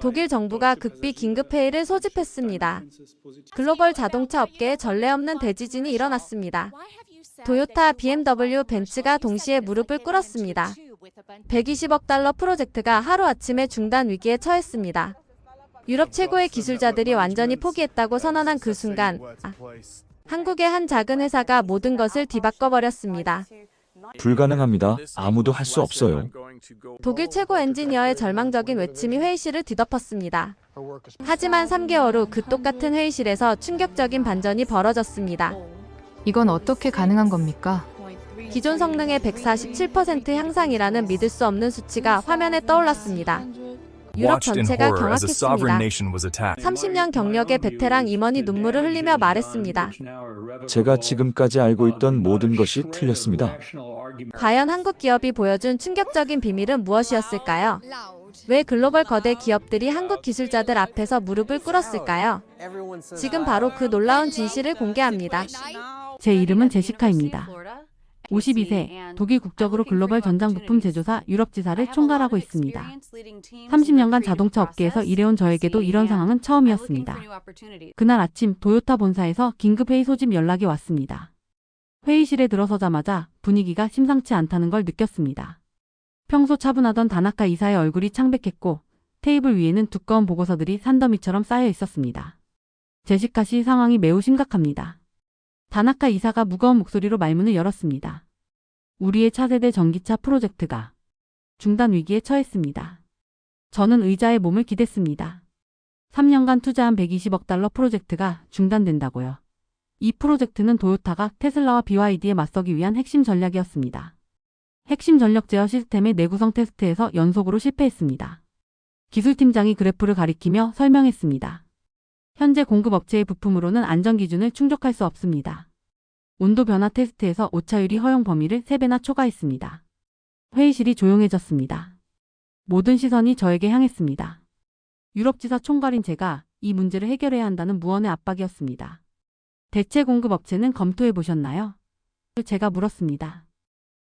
독일 정부가 극비 긴급회의를 소집했습니다. 글로벌 자동차 업계에 전례 없는 대지진이 일어났습니다. 토요타, BMW, 벤츠가 동시에 무릎을 꿇었습니다. 120억 달러 프로젝트가 하루아침에 중단 위기에 처했습니다. 유럽 최고의 기술자들이 완전히 포기했다고 선언한 그 순간, 한국의 한 작은 회사가 모든 것을 뒤바꿔버렸습니다. 불가능합니다. 아무도 할 수 없어요. 독일 최고 엔지니어의 절망적인 외침이 회의실을 뒤덮었습니다. 하지만 3개월 후 그 똑같은 회의실에서 충격적인 반전이 벌어졌습니다. 이건 어떻게 가능한 겁니까? 기존 성능의 147% 향상이라는 믿을 수 없는 수치가 화면에 떠올랐습니다. 유럽 전체가 경악했습니다. 30년 경력의 베테랑 임원이 눈물을 흘리며 말했습니다. 제가 지금까지 알고 있던 모든 것이 틀렸습니다. 과연 한국 기업이 보여준 충격적인 비밀은 무엇이었을까요? 왜 글로벌 거대 기업들이 한국 기술자들 앞에서 무릎을 꿇었을까요? 지금 바로 그 놀라운 진실을 공개합니다. 제 이름은 제시카입니다. 52세, 독일 국적으로 글로벌 전장 부품 제조사 유럽지사를 총괄하고 있습니다. 30년간 자동차 업계에서 일해온 저에게도 이런 상황은 처음이었습니다. 그날 아침 토요타 본사에서 긴급회의 소집 연락이 왔습니다. 회의실에 들어서자마자 분위기가 심상치 않다는 걸 느꼈습니다. 평소 차분하던 다나카 이사의 얼굴이 창백했고 테이블 위에는 두꺼운 보고서들이 산더미처럼 쌓여 있었습니다. 제시카 씨 상황이 매우 심각합니다. 다나카 이사가 무거운 목소리로 말문을 열었습니다. 우리의 차세대 전기차 프로젝트가 중단 위기에 처했습니다. 저는 의자에 몸을 기댔습니다. 3년간 투자한 120억 달러 프로젝트가 중단된다고요. 이 프로젝트는 토요타가 테슬라와 BYD에 맞서기 위한 핵심 전략이었습니다. 핵심 전력 제어 시스템의 내구성 테스트에서 연속으로 실패했습니다. 기술팀장이 그래프를 가리키며 설명했습니다. 현재 공급업체의 부품으로는 안전기준을 충족할 수 없습니다. 온도 변화 테스트에서 오차율이 허용 범위를 3배나 초과했습니다. 회의실이 조용해졌습니다. 모든 시선이 저에게 향했습니다. 유럽지사 총괄인 제가 이 문제를 해결해야 한다는 무언의 압박이었습니다. 대체 공급업체는 검토해 보셨나요? 제가 물었습니다.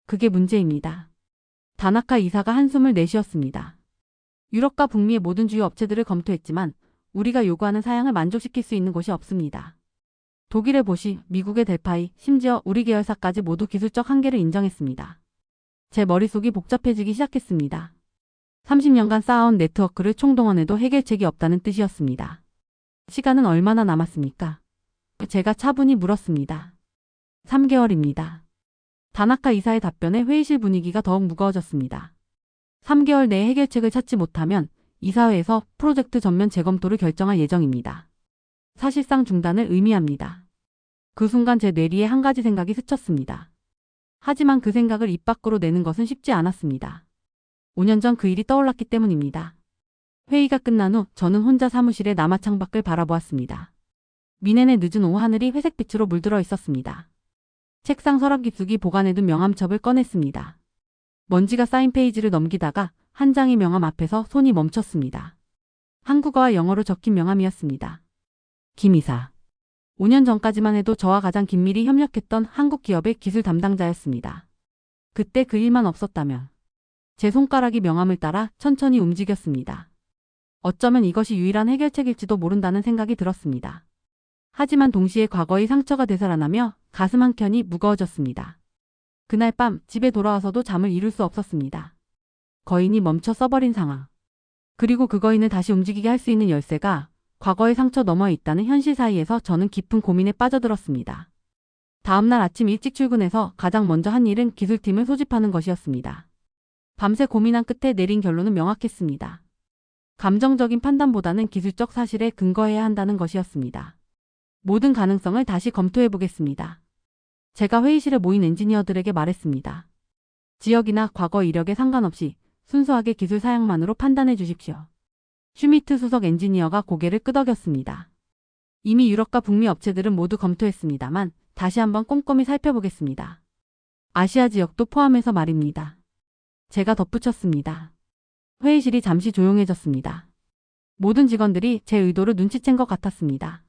그게 문제입니다. 다나카 이사가 한숨을 내쉬었습니다. 유럽과 북미의 모든 주요 업체들을 검토했지만 우리가 요구하는 사양을 만족시킬 수 있는 곳이 없습니다. 독일의 보시, 미국의 델파이, 심지어 우리 계열사까지 모두 기술적 한계를 인정했습니다. 제 머릿속이 복잡해지기 시작했습니다. 30년간 쌓아온 네트워크를 총동원해도 해결책이 없다는 뜻이었습니다. 시간은 얼마나 남았습니까? 제가 차분히 물었습니다. 3개월입니다. 다나카 이사의 답변에 회의실 분위기가 더욱 무거워졌습니다. 3개월 내에 해결책을 찾지 못하면 이사회에서 프로젝트 전면 재검토를 결정할 예정입니다. 사실상 중단을 의미합니다. 그 순간 제 뇌리에 한 가지 생각이 스쳤습니다. 하지만 그 생각을 입 밖으로 내는 것은 쉽지 않았습니다. 5년 전 그 일이 떠올랐기 때문입니다. 회의가 끝난 후 저는 혼자 사무실에 남아 창밖을 바라보았습니다. 미네네 늦은 오후 하늘이 회색빛으로 물들어 있었습니다. 책상 서랍 깊숙이 보관해둔 명함첩을 꺼냈습니다. 먼지가 쌓인 페이지를 넘기다가 한 장의 명함 앞에서 손이 멈췄습니다. 한국어와 영어로 적힌 명함이었습니다. 김 이사. 5년 전까지만 해도 저와 가장 긴밀히 협력했던 한국 기업의 기술 담당자였습니다. 그때 그 일만 없었다면 제 손가락이 명함을 따라 천천히 움직였습니다. 어쩌면 이것이 유일한 해결책일지도 모른다는 생각이 들었습니다. 하지만 동시에 과거의 상처가 되살아나며 가슴 한켠이 무거워졌습니다. 그날 밤 집에 돌아와서도 잠을 이룰 수 없었습니다. 거인이 멈춰 써버린 상황. 그리고 그 거인을 다시 움직이게 할 수 있는 열쇠가 과거의 상처 너머에 있다는 현실 사이에서 저는 깊은 고민에 빠져들었습니다. 다음날 아침 일찍 출근해서 가장 먼저 한 일은 기술팀을 소집하는 것이었습니다. 밤새 고민한 끝에 내린 결론은 명확했습니다. 감정적인 판단보다는 기술적 사실에 근거해야 한다는 것이었습니다. 모든 가능성을 다시 검토해 보겠습니다. 제가 회의실에 모인 엔지니어들에게 말했습니다. 지역이나 과거 이력에 상관없이 순수하게 기술 사양만으로 판단해 주십시오. 슈미트 수석 엔지니어가 고개를 끄덕였습니다. 이미 유럽과 북미 업체들은 모두 검토했습니다만 다시 한번 꼼꼼히 살펴보겠습니다. 아시아 지역도 포함해서 말입니다. 제가 덧붙였습니다. 회의실이 잠시 조용해졌습니다. 모든 직원들이 제 의도를 눈치챈 것 같았습니다.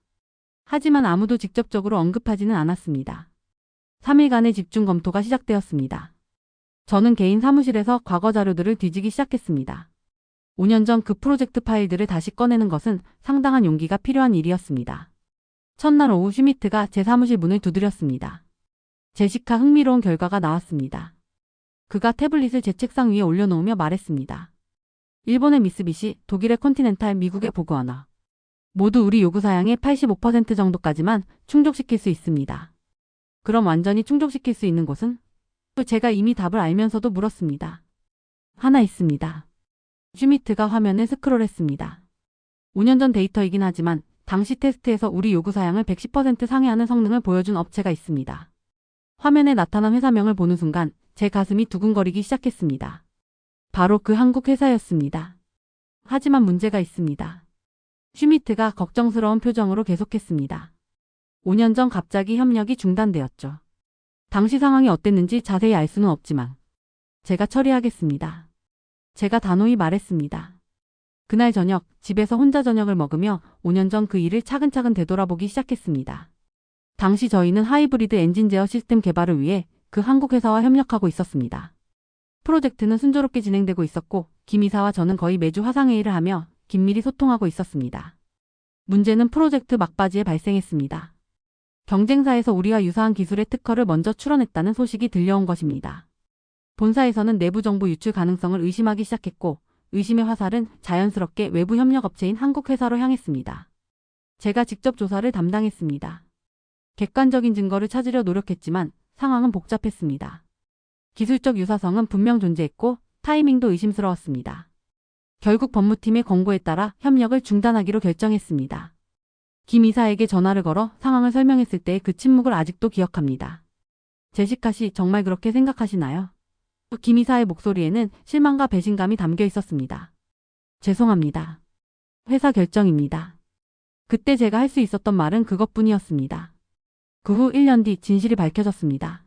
하지만 아무도 직접적으로 언급하지는 않았습니다. 3일간의 집중 검토가 시작되었습니다. 저는 개인 사무실에서 과거 자료들을 뒤지기 시작했습니다. 5년 전 그 프로젝트 파일들을 다시 꺼내는 것은 상당한 용기가 필요한 일이었습니다. 첫날 오후 슈미트가 제 사무실 문을 두드렸습니다. 제시카 흥미로운 결과가 나왔습니다. 그가 태블릿을 제 책상 위에 올려놓으며 말했습니다. 일본의 미쓰비시, 독일의 컨티넨탈, 미국의 보그워너. 모두 우리 요구 사양의 85% 정도까지만 충족시킬 수 있습니다. 그럼 완전히 충족시킬 수 있는 곳은? 제가 이미 답을 알면서도 물었습니다. 하나 있습니다. 슈미트가 화면을 스크롤했습니다. 5년 전 데이터이긴 하지만 당시 테스트에서 우리 요구 사양을 110% 상회하는 성능을 보여준 업체가 있습니다. 화면에 나타난 회사명을 보는 순간 제 가슴이 두근거리기 시작했습니다. 바로 그 한국 회사였습니다. 하지만 문제가 있습니다. 슈미트가 걱정스러운 표정으로 계속했습니다. 5년 전 갑자기 협력이 중단되었죠. 당시 상황이 어땠는지 자세히 알 수는 없지만 제가 처리하겠습니다. 제가 단호히 말했습니다. 그날 저녁 집에서 혼자 저녁을 먹으며 5년 전 그 일을 차근차근 되돌아보기 시작했습니다. 당시 저희는 하이브리드 엔진 제어 시스템 개발을 위해 그 한국 회사와 협력하고 있었습니다. 프로젝트는 순조롭게 진행되고 있었고 김 이사와 저는 거의 매주 화상회의를 하며 긴밀히 소통하고 있었습니다. 문제는 프로젝트 막바지에 발생했습니다. 경쟁사에서 우리와 유사한 기술의 특허를 먼저 출원했다는 소식이 들려온 것입니다. 본사에서는 내부 정보 유출 가능성을 의심하기 시작했고 의심의 화살은 자연스럽게 외부 협력업체인 한국 회사로 향했습니다. 제가 직접 조사를 담당했습니다. 객관적인 증거를 찾으려 노력했지만 상황은 복잡했습니다. 기술적 유사성은 분명 존재했고 타이밍도 의심스러웠습니다. 결국 법무팀의 권고에 따라 협력을 중단하기로 결정했습니다. 김 이사에게 전화를 걸어 상황을 설명했을 때의 그 침묵을 아직도 기억합니다. 제시카 씨, 정말 그렇게 생각하시나요? 김 이사의 목소리에는 실망과 배신감이 담겨 있었습니다. 죄송합니다. 회사 결정입니다. 그때 제가 할 수 있었던 말은 그것뿐이었습니다. 그 후 1년 뒤 진실이 밝혀졌습니다.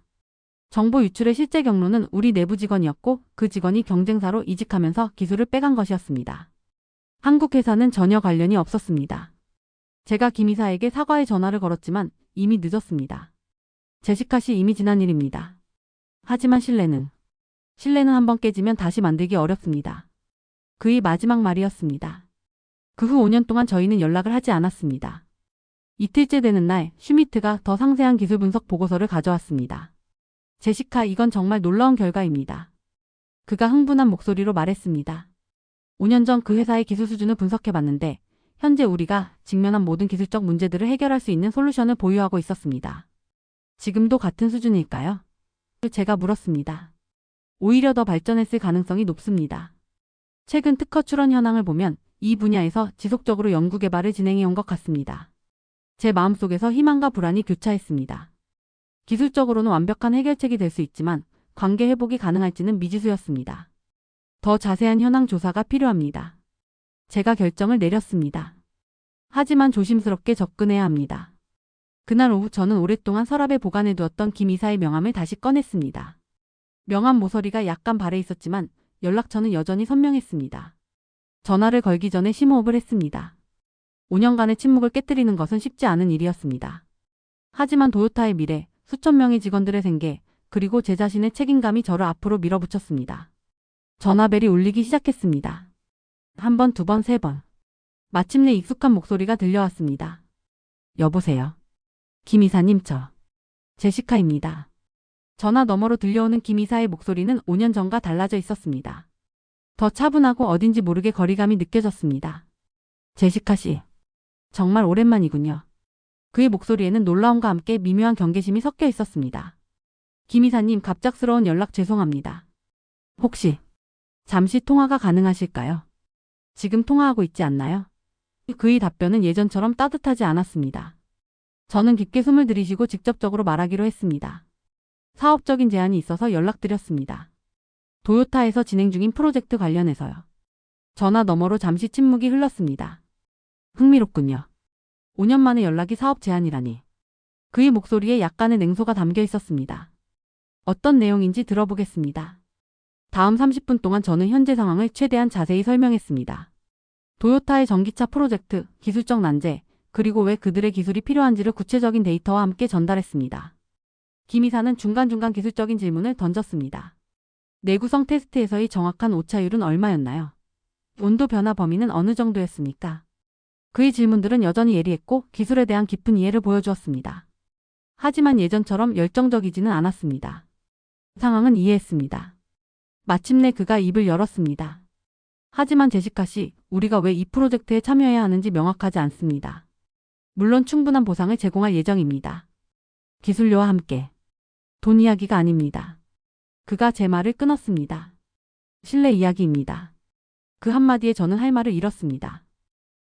정보 유출의 실제 경로는 우리 내부 직원이었고 그 직원이 경쟁사로 이직하면서 기술을 빼간 것이었습니다. 한국 회사는 전혀 관련이 없었습니다. 제가 김 이사에게 사과의 전화를 걸었지만 이미 늦었습니다. 제시카 씨, 이미 지난 일입니다. 하지만 신뢰는 한번 깨지면 다시 만들기 어렵습니다. 그의 마지막 말이었습니다. 그 후 5년 동안 저희는 연락을 하지 않았습니다. 이틀째 되는 날 슈미트가 더 상세한 기술 분석 보고서를 가져왔습니다. 제시카, 이건 정말 놀라운 결과입니다. 그가 흥분한 목소리로 말했습니다. 5년 전 그 회사의 기술 수준을 분석해봤는데 현재 우리가 직면한 모든 기술적 문제들을 해결할 수 있는 솔루션을 보유하고 있었습니다. 지금도 같은 수준일까요? 제가 물었습니다. 오히려 더 발전했을 가능성이 높습니다. 최근 특허 출원 현황을 보면 이 분야에서 지속적으로 연구개발을 진행해온 것 같습니다. 제 마음속에서 희망과 불안이 교차했습니다. 기술적으로는 완벽한 해결책이 될 수 있지만 관계 회복이 가능할지는 미지수였습니다. 더 자세한 현황 조사가 필요합니다. 제가 결정을 내렸습니다. 하지만 조심스럽게 접근해야 합니다. 그날 오후 저는 오랫동안 서랍에 보관해두었던 김 이사의 명함을 다시 꺼냈습니다. 명함 모서리가 약간 발해 있었지만 연락처는 여전히 선명했습니다. 전화를 걸기 전에 심호흡을 했습니다. 5년간의 침묵을 깨뜨리는 것은 쉽지 않은 일이었습니다. 하지만 도요타의 미래, 수천 명의 직원들의 생계, 그리고 제 자신의 책임감이 저를 앞으로 밀어붙였습니다. 전화벨이 울리기 시작했습니다. 한 번, 두 번, 세 번. 마침내 익숙한 목소리가 들려왔습니다. 여보세요. 김 이사님, 저 제시카입니다. 전화 너머로 들려오는 김 이사의 목소리는 5년 전과 달라져 있었습니다. 더 차분하고 어딘지 모르게 거리감이 느껴졌습니다. 제시카 씨, 정말 오랜만이군요. 그의 목소리에는 놀라움과 함께 미묘한 경계심이 섞여 있었습니다. 김 이사님, 갑작스러운 연락 죄송합니다. 혹시 잠시 통화가 가능하실까요? 지금 통화하고 있지 않나요? 그의 답변은 예전처럼 따뜻하지 않았습니다. 저는 깊게 숨을 들이쉬고 직접적으로 말하기로 했습니다. 사업적인 제안이 있어서 연락드렸습니다. 도요타에서 진행 중인 프로젝트 관련해서요. 전화 너머로 잠시 침묵이 흘렀습니다. 흥미롭군요. 5년 만에 연락이 사업 제안이라니. 그의 목소리에 약간의 냉소가 담겨 있었습니다. 어떤 내용인지 들어보겠습니다. 다음 30분 동안 저는 현재 상황을 최대한 자세히 설명했습니다. 도요타의 전기차 프로젝트, 기술적 난제, 그리고 왜 그들의 기술이 필요한지를 구체적인 데이터와 함께 전달했습니다. 김 이사는 중간중간 기술적인 질문을 던졌습니다. 내구성 테스트에서의 정확한 오차율은 얼마였나요? 온도 변화 범위는 어느 정도였습니까? 그의 질문들은 여전히 예리했고 기술에 대한 깊은 이해를 보여주었습니다. 하지만 예전처럼 열정적이지는 않았습니다. 상황은 이해했습니다. 마침내 그가 입을 열었습니다. 하지만 제시카 씨, 우리가 왜 이 프로젝트에 참여해야 하는지 명확하지 않습니다. 물론 충분한 보상을 제공할 예정입니다. 기술료와 함께. 돈 이야기가 아닙니다. 그가 제 말을 끊었습니다. 신뢰 이야기입니다. 그 한마디에 저는 할 말을 잃었습니다.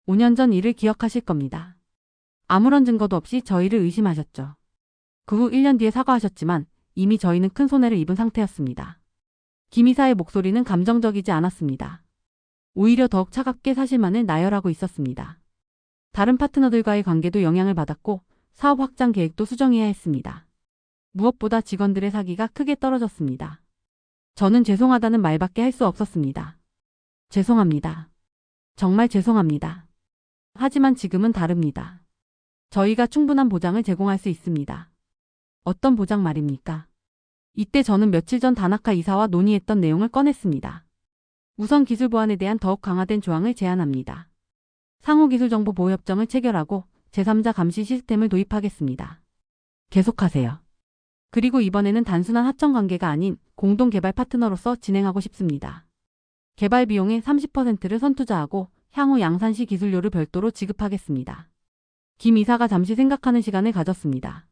5년 전 일을 기억하실 겁니다. 아무런 증거도 없이 저희를 의심하셨죠. 그 후 1년 뒤에 사과하셨지만 이미 저희는 큰 손해를 입은 상태였습니다. 김 이사의 목소리는 감정적이지 않았습니다. 오히려 더욱 차갑게 사실만을 나열하고 있었습니다. 다른 파트너들과의 관계도 영향을 받았고 사업 확장 계획도 수정해야 했습니다. 무엇보다 직원들의 사기가 크게 떨어졌습니다. 저는 죄송하다는 말밖에 할 수 없었습니다. 죄송합니다. 정말 죄송합니다. 하지만 지금은 다릅니다. 저희가 충분한 보장을 제공할 수 있습니다. 어떤 보장 말입니까? 이때 저는 며칠 전 다나카 이사와 논의했던 내용을 꺼냈습니다. 우선 기술 보안에 대한 더욱 강화된 조항을 제안합니다. 상호 기술 정보 보호 협정을 체결하고 제3자 감시 시스템을 도입하겠습니다. 계속하세요. 그리고 이번에는 단순한 하청 관계가 아닌 공동 개발 파트너로서 진행하고 싶습니다. 개발 비용의 30%를 선투자하고 향후 양산시 기술료를 별도로 지급하겠습니다. 김 이사가 잠시 생각하는 시간을 가졌습니다.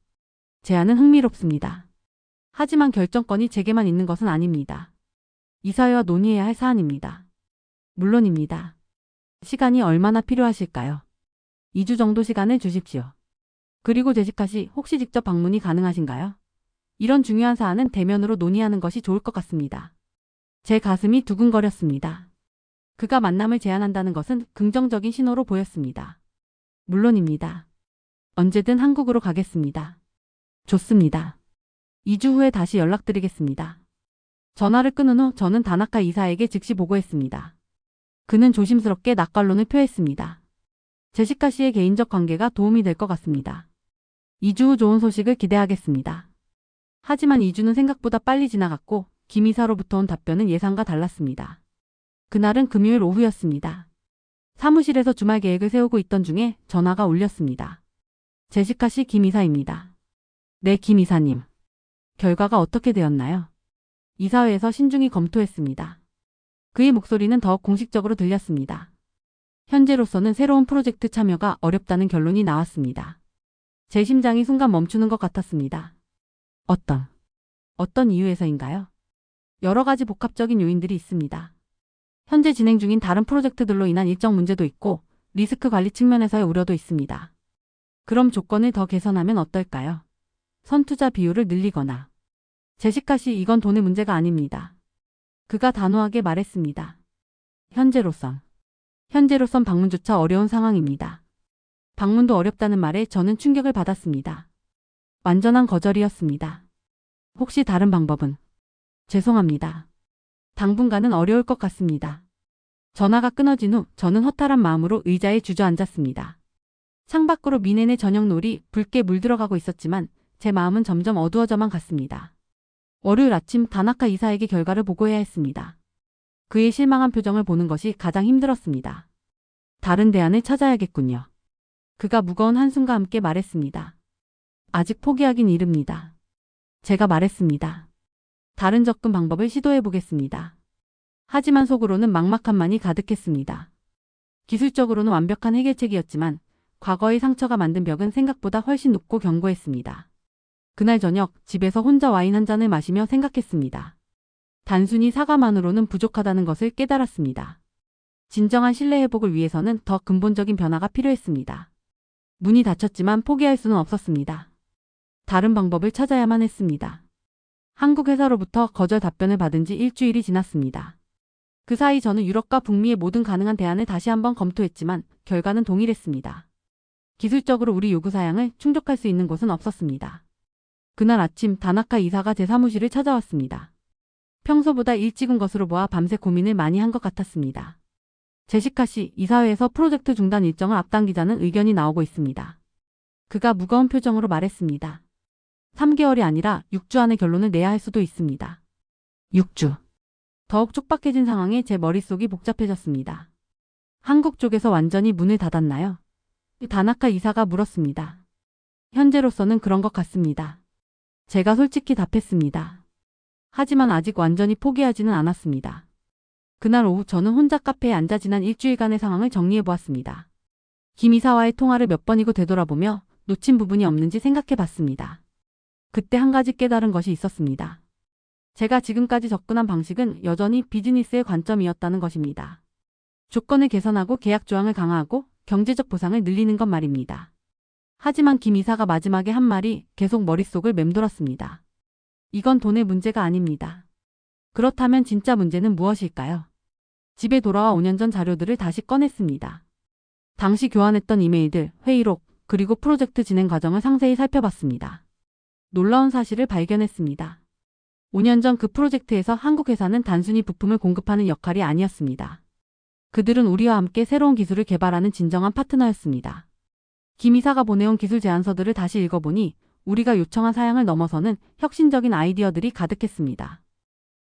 제안은 흥미롭습니다. 하지만 결정권이 제게만 있는 것은 아닙니다. 이사회와 논의해야 할 사안입니다. 물론입니다. 시간이 얼마나 필요하실까요? 2주 정도 시간을 주십시오. 그리고 제시카 씨, 혹시 직접 방문이 가능하신가요? 이런 중요한 사안은 대면으로 논의하는 것이 좋을 것 같습니다. 제 가슴이 두근거렸습니다. 그가 만남을 제안한다는 것은 긍정적인 신호로 보였습니다. 물론입니다. 언제든 한국으로 가겠습니다. 좋습니다. 2주 후에 다시 연락드리겠습니다. 전화를 끊은 후 저는 다나카 이사에게 즉시 보고했습니다. 그는 조심스럽게 낙관론을 표했습니다. 제시카 씨의 개인적 관계가 도움이 될 것 같습니다. 2주 후 좋은 소식을 기대하겠습니다. 하지만 2주는 생각보다 빨리 지나갔고 김 이사로부터 온 답변은 예상과 달랐습니다. 그날은 금요일 오후였습니다. 사무실에서 주말 계획을 세우고 있던 중에 전화가 울렸습니다. 제시카 씨, 김 이사입니다. 네, 김 이사님. 결과가 어떻게 되었나요? 이사회에서 신중히 검토했습니다. 그의 목소리는 더욱 공식적으로 들렸습니다. 현재로서는 새로운 프로젝트 참여가 어렵다는 결론이 나왔습니다. 제 심장이 순간 멈추는 것 같았습니다. 어떤 이유에서인가요? 여러 가지 복합적인 요인들이 있습니다. 현재 진행 중인 다른 프로젝트들로 인한 일정 문제도 있고 리스크 관리 측면에서의 우려도 있습니다. 그럼 조건을 더 개선하면 어떨까요? 선투자 비율을 늘리거나. 제시카 씨, 이건 돈의 문제가 아닙니다. 그가 단호하게 말했습니다. 현재로선 방문조차 어려운 상황입니다. 방문도 어렵다는 말에 저는 충격을 받았습니다. 완전한 거절이었습니다. 혹시 다른 방법은? 죄송합니다. 당분간은 어려울 것 같습니다. 전화가 끊어진 후 저는 허탈한 마음으로 의자에 주저앉았습니다. 창밖으로 미네네 저녁놀이 붉게 물들어가고 있었지만 제 마음은 점점 어두워져만 갔습니다. 월요일 아침 다나카 이사에게 결과를 보고해야 했습니다. 그의 실망한 표정을 보는 것이 가장 힘들었습니다. 다른 대안을 찾아야겠군요. 그가 무거운 한숨과 함께 말했습니다. 아직 포기하긴 이릅니다. 제가 말했습니다. 다른 접근 방법을 시도해 보겠습니다. 하지만 속으로는 막막함만이 가득했습니다. 기술적으로는 완벽한 해결책이었지만 과거의 상처가 만든 벽은 생각보다 훨씬 높고 견고했습니다. 그날 저녁 집에서 혼자 와인 한 잔을 마시며 생각했습니다. 단순히 사과만으로는 부족하다는 것을 깨달았습니다. 진정한 신뢰 회복을 위해서는 더 근본적인 변화가 필요했습니다. 문이 닫혔지만 포기할 수는 없었습니다. 다른 방법을 찾아야만 했습니다. 한국 회사로부터 거절 답변을 받은 지 일주일이 지났습니다. 그 사이 저는 유럽과 북미의 모든 가능한 대안을 다시 한번 검토했지만 결과는 동일했습니다. 기술적으로 우리 요구 사양을 충족할 수 있는 곳은 없었습니다. 그날 아침 다나카 이사가 제 사무실을 찾아왔습니다. 평소보다 일찍 온 것으로 보아 밤새 고민을 많이 한 것 같았습니다. 제시카 씨, 이사회에서 프로젝트 중단 일정을 앞당기자는 의견이 나오고 있습니다. 그가 무거운 표정으로 말했습니다. 3개월이 아니라 6주 안에 결론을 내야 할 수도 있습니다. 6주. 더욱 촉박해진 상황에 제 머릿속이 복잡해졌습니다. 한국 쪽에서 완전히 문을 닫았나요? 다나카 이사가 물었습니다. 현재로서는 그런 것 같습니다. 제가 솔직히 답했습니다. 하지만 아직 완전히 포기하지는 않았습니다. 그날 오후 저는 혼자 카페에 앉아 지난 일주일간의 상황을 정리해 보았습니다. 김 이사와의 통화를 몇 번이고 되돌아보며 놓친 부분이 없는지 생각해 봤습니다. 그때 한 가지 깨달은 것이 있었습니다. 제가 지금까지 접근한 방식은 여전히 비즈니스의 관점이었다는 것입니다. 조건을 개선하고 계약 조항을 강화하고 경제적 보상을 늘리는 것 말입니다. 하지만 김 이사가 마지막에 한 말이 계속 머릿속을 맴돌았습니다. 이건 돈의 문제가 아닙니다. 그렇다면 진짜 문제는 무엇일까요? 집에 돌아와 5년 전 자료들을 다시 꺼냈습니다. 당시 교환했던 이메일들, 회의록, 그리고 프로젝트 진행 과정을 상세히 살펴봤습니다. 놀라운 사실을 발견했습니다. 5년 전 그 프로젝트에서 한국 회사는 단순히 부품을 공급하는 역할이 아니었습니다. 그들은 우리와 함께 새로운 기술을 개발하는 진정한 파트너였습니다. 김 이사가 보내온 기술 제안서들을 다시 읽어보니 우리가 요청한 사양을 넘어서는 혁신적인 아이디어들이 가득했습니다.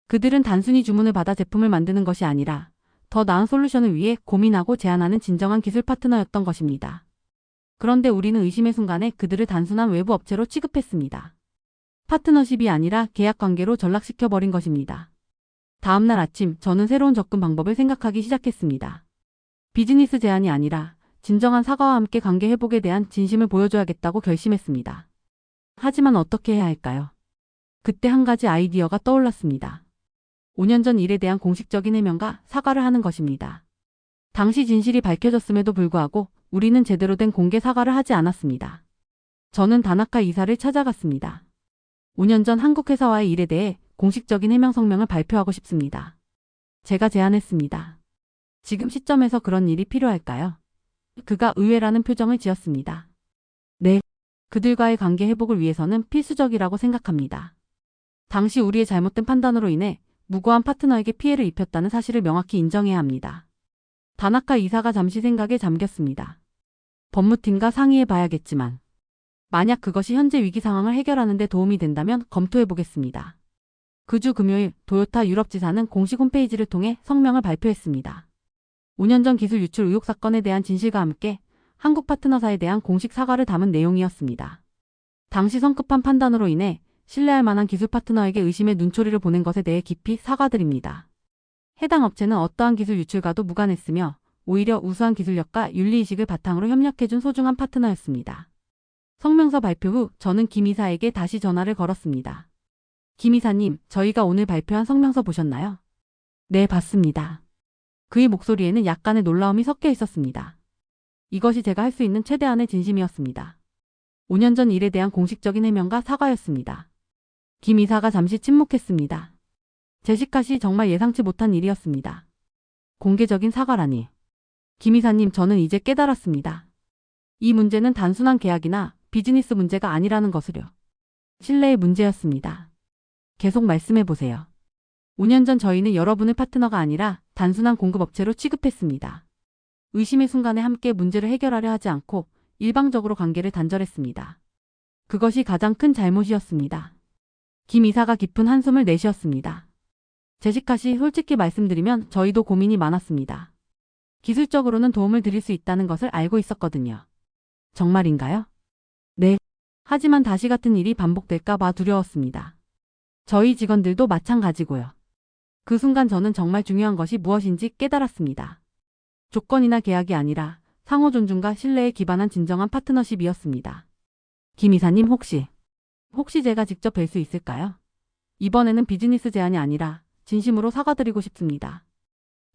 그들은 단순히 주문을 받아 제품을 만드는 것이 아니라 더 나은 솔루션을 위해 고민하고 제안하는 진정한 기술 파트너였던 것입니다. 그런데 우리는 의심의 순간에 그들을 단순한 외부 업체로 취급했습니다. 파트너십이 아니라 계약 관계로 전락시켜버린 것입니다. 다음 날 아침 저는 새로운 접근 방법을 생각하기 시작했습니다. 비즈니스 제안이 아니라 진정한 사과와 함께 관계 회복에 대한 진심을 보여줘야겠다고 결심했습니다. 하지만 어떻게 해야 할까요? 그때 한 가지 아이디어가 떠올랐습니다. 5년 전 일에 대한 공식적인 해명과 사과를 하는 것입니다. 당시 진실이 밝혀졌음에도 불구하고 우리는 제대로 된 공개 사과를 하지 않았습니다. 저는 다나카 이사를 찾아갔습니다. 5년 전 한국 회사와의 일에 대해 공식적인 해명 성명을 발표하고 싶습니다. 제가 제안했습니다. 지금 시점에서 그런 일이 필요할까요? 그가 의외라는 표정을 지었습니다. 네, 그들과의 관계 회복을 위해서는 필수적이라고 생각합니다. 당시 우리의 잘못된 판단으로 인해 무고한 파트너에게 피해를 입혔다는 사실을 명확히 인정해야 합니다. 다나카 이사가 잠시 생각에 잠겼습니다. 법무팀과 상의해 봐야겠지만 만약 그것이 현재 위기 상황을 해결하는 데 도움이 된다면 검토해 보겠습니다. 그 주 금요일 도요타 유럽지사는 공식 홈페이지를 통해 성명을 발표했습니다. 5년 전 기술 유출 의혹 사건에 대한 진실과 함께 한국 파트너사에 대한 공식 사과를 담은 내용이었습니다. 당시 성급한 판단으로 인해 신뢰할 만한 기술 파트너에게 의심의 눈초리를 보낸 것에 대해 깊이 사과드립니다. 해당 업체는 어떠한 기술 유출과도 무관했으며 오히려 우수한 기술력과 윤리의식을 바탕으로 협력해준 소중한 파트너였습니다. 성명서 발표 후 저는 김 이사에게 다시 전화를 걸었습니다. 김 이사님, 저희가 오늘 발표한 성명서 보셨나요? 네, 봤습니다. 그의 목소리에는 약간의 놀라움이 섞여 있었습니다. 이것이 제가 할 수 있는 최대한의 진심이었습니다. 5년 전 일에 대한 공식적인 해명과 사과였습니다. 김 이사가 잠시 침묵했습니다. 제시카 씨, 정말 예상치 못한 일이었습니다. 공개적인 사과라니. 김 이사님, 저는 이제 깨달았습니다. 이 문제는 단순한 계약이나 비즈니스 문제가 아니라는 것을요. 신뢰의 문제였습니다. 계속 말씀해 보세요. 5년 전 저희는 여러분의 파트너가 아니라 단순한 공급업체로 취급했습니다. 의심의 순간에 함께 문제를 해결하려 하지 않고 일방적으로 관계를 단절했습니다. 그것이 가장 큰 잘못이었습니다. 김 이사가 깊은 한숨을 내쉬었습니다. 제시카 씨, 솔직히 말씀드리면 저희도 고민이 많았습니다. 기술적으로는 도움을 드릴 수 있다는 것을 알고 있었거든요. 정말인가요? 네. 하지만 다시 같은 일이 반복될까 봐 두려웠습니다. 저희 직원들도 마찬가지고요. 그 순간 저는 정말 중요한 것이 무엇인지 깨달았습니다. 조건이나 계약이 아니라 상호 존중과 신뢰에 기반한 진정한 파트너십이었습니다. 김 이사님, 혹시 제가 직접 뵐 수 있을까요? 이번에는 비즈니스 제안이 아니라 진심으로 사과드리고 싶습니다.